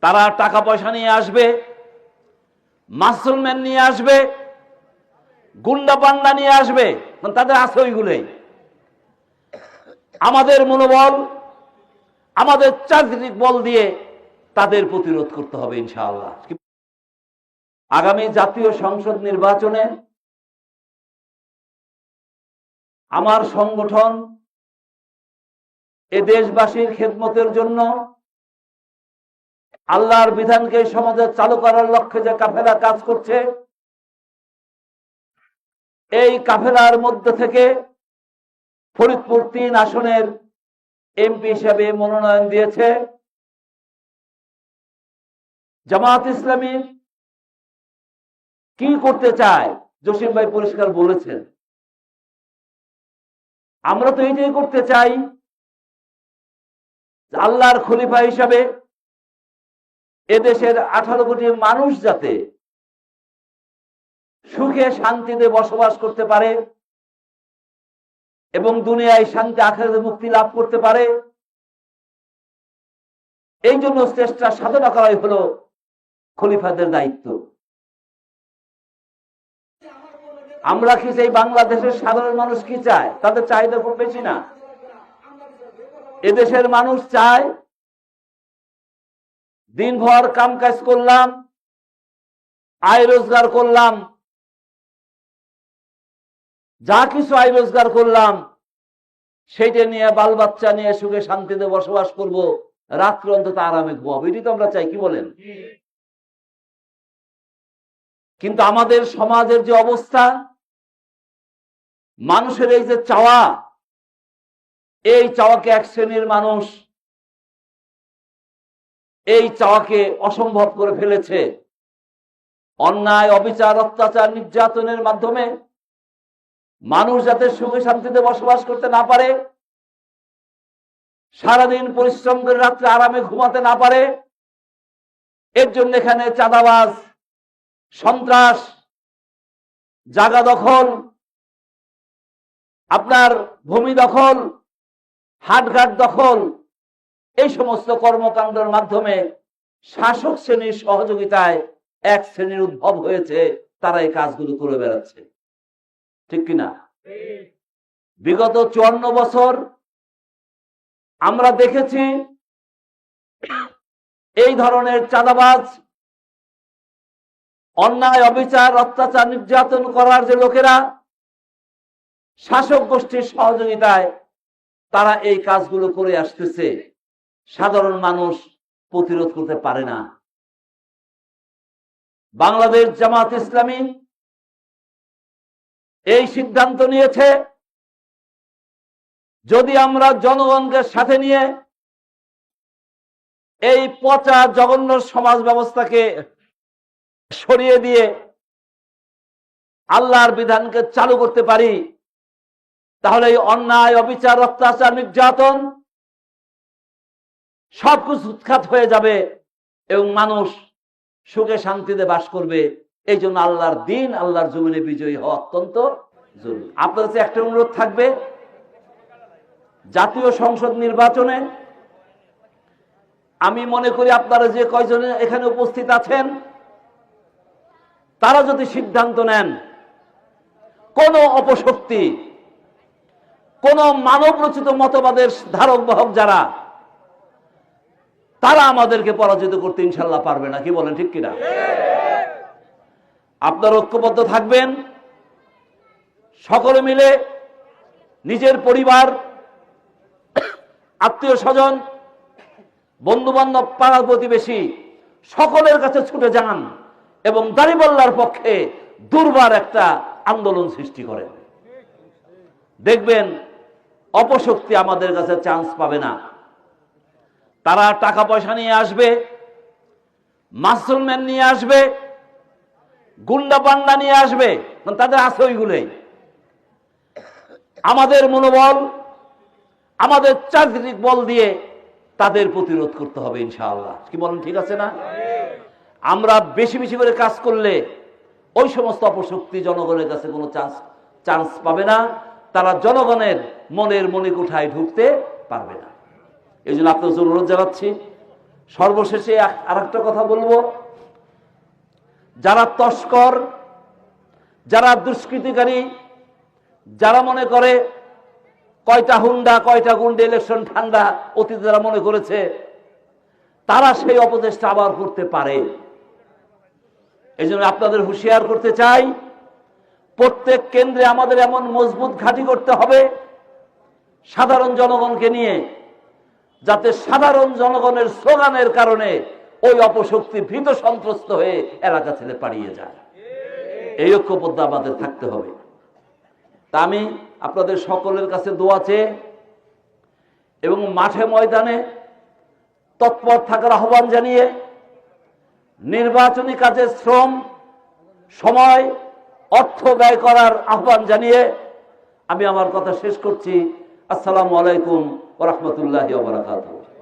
তারা টাকা পয়সা নিয়ে আসবে, মাসুলম্যান নিয়ে আসবে, গুন্ডা পান্ডা নিয়ে আসবে, তাদের আছে ওইগুলোই। আমাদের মনোবল, আমাদের চারিত্রিক বল দিয়ে তাদের প্রতিরোধ করতে হবে ইনশাআল্লাহ। আগামী জাতীয় সংসদ নির্বাচনে আমার সংগঠন এ দেশবাসীর খেদমতের জন্য আল্লাহর বিধানকে সমাজে চালু করার লক্ষ্যে যে কাফেলা কাজ করছে, এই কাফেলার মধ্যে থেকে ফরিদপুর ৩ আসনের এমপি হিসেবে মনোনয়ন দিয়েছে জামাত ইসলামী। কি করতে চায় জসিম ভাই পরিষ্কার বলেছেন। আমরা তো এইটাই করতে চাই, আল্লাহর খলিফা হিসাবে এদেশের 18 কোটি মানুষ যাতে সুখে শান্তিতে বসবাস করতে পারে এবং দুনিয়ায় শান্তি আখিরাতে মুক্তি লাভ করতে পারে, এই জন্য চেষ্টা সাধনা করাই হলো খলিফাদের দায়িত্ব। আমরা কি চাই? বাংলাদেশের সাধারণ মানুষ কি চায়? তাদের চাহিদা খুব বেশি না। এদেশের মানুষ চায় দিনভর কাম কাজ করলাম, আয় রোজগার করলাম, যা কিছু আয় রোজগার করলাম সেইটা নিয়ে বাল বাচ্চা নিয়ে সুখে শান্তিতে বসবাস করব, রাত্রে অন্তত আরামে ঘুমাবো, এটি তো আমরা চাই। কি বলেন? কিন্তু আমাদের সমাজের যে অবস্থা, মানুষের এই যে চাওয়া, এই চাওয়াকে এক শ্রেণীর মানুষ এই চাওয়াকে অসম্ভব করে ফেলেছে। অন্যায়, অবিচার, অত্যাচার, নির্যাতনের মাধ্যমে মানুষ যাতে সুখে শান্তিতে বসবাস করতে না পারে, সারাদিন পরিশ্রম করে রাত্রে আরামে ঘুমাতে না পারে, এর জন্য এখানে চাঁদাবাজ, সন্ত্রাস, জায়গা দখল, আপনার ভূমি দখল, হাটঘাট দখল, এই সমস্ত কর্মকাণ্ডের মাধ্যমে শাসক শ্রেণীর সহযোগিতায় এক শ্রেণীর উদ্ভব হয়েছে, তারা এই কাজগুলো করে বেড়াচ্ছে। ঠিক কিনা? বিগত 54 বছর আমরা দেখেছি এই ধরনের চাঁদাবাজ, অন্যায়, অবিচার, অত্যাচার, নির্যাতন করার যে লোকেরা শাসক গোষ্ঠীর সহযোগিতায় তারা এই কাজগুলো করে আসতেছে, সাধারণ মানুষ প্রতিরোধ করতে পারে না। বাংলাদেশ জামাত ইসলামী এই সিদ্ধান্ত নিয়েছে, যদি আমরা জনগণকে সাথে নিয়ে এই পচা জঘন্য সমাজ ব্যবস্থাকে সরিয়ে দিয়ে আল্লাহর বিধানকে চালু করতে পারি, তাহলে এই অন্যায়, অবিচার, অত্যাচার, নির্যাতন সবকিছু উৎখাত হয়ে যাবে এবং মানুষ সুখে শান্তিতে বাস করবে। এই জন্য আল্লাহর দিন, আল্লাহর জমিনে বিজয়ী হওয়া অত্যন্ত জরুরি। আপনার কাছে একটা অনুরোধ থাকবে, জাতীয় সংসদ নির্বাচনে আমি মনে করি আপনারা যে কয়জন এখানে উপস্থিত আছেন, তারা যদি সিদ্ধান্ত নেন, কোন অপশক্তি, কোন মানব রচিত মতবাদের ধারক বাহক যারা, তারা আমাদেরকে পরাজিত করতে ইনশাল্লাহ পারবে না। কি বলেন? ঠিক কিনা? আপনারা ঐক্যবদ্ধ থাকবেন, সকলে মিলে নিজের পরিবার, আত্মীয় স্বজন, বন্ধু বান্ধব, পাড়া প্রতিবেশী সকলের কাছে ছুটে যান এবং দাঁড়িপাল্লার পক্ষে দুর্বার একটা আন্দোলন সৃষ্টি করেন। দেখবেন অপশক্তি আমাদের কাছে চান্স পাবে না। তারা টাকা পয়সা নিয়ে আসবে, মাসুলম্যান নিয়ে আসবে, গুন্ডা পান্ডা নিয়ে আসবে, তাদের আছে ওইগুলোই। আমাদের মনোবল, আমাদের চারিত্রিক বল দিয়ে তাদের প্রতিরোধ করতে হবে ইনশাআল্লাহ। কি বলেন? ঠিক আছে না? আমরা বেশি বেশি করে কাজ করলে ওই সমস্ত অপশক্তি জনগণের কাছে কোনো চান্স পাবে না, তারা জনগণের মনের মণিকোঠায় ঢুকতে পারবে না। এই জন্য আপনার অনুরোধ জানাচ্ছি, সর্বশেষে আর একটা কথা বলবো, যারা তস্কর, যারা দুষ্কৃতিকারী, যারা মনে করে কয়টা হুন্ডা কয়টা গুন্ডে ইলেকশন ঠান্ডা অতীতে যারা মনে করেছে, তারা সেই অপচেষ্টা আবার করতে পারে। এই জন্য আপনাদের হুঁশিয়ার করতে চাই, প্রত্যেক কেন্দ্রে আমাদের এমন মজবুত ঘাঁটি করতে হবে সাধারণ জনগণকে নিয়ে, যাতে সাধারণ জনগণের স্লোগানের কারণে ওই অপশক্তি ভীত সন্ত্রস্ত হয়ে এলাকা ছেড়ে পালিয়ে যায়। এই ঐক্যবদ্ধ আমাদের থাকতে হবে। তা আমি আপনাদের সকলের কাছে দোয়া চেয়ে এবং মাঠে ময়দানে তৎপর থাকার আহ্বান জানিয়ে, নির্বাচনী কাজে শ্রম, সময়, অর্থ ব্যয় করার আহ্বান জানিয়ে আমি আমার কথা শেষ করছি। আসসালামু আলাইকুম ওয়া রাহমাতুল্লাহি ওয়া বারাকাতুহু।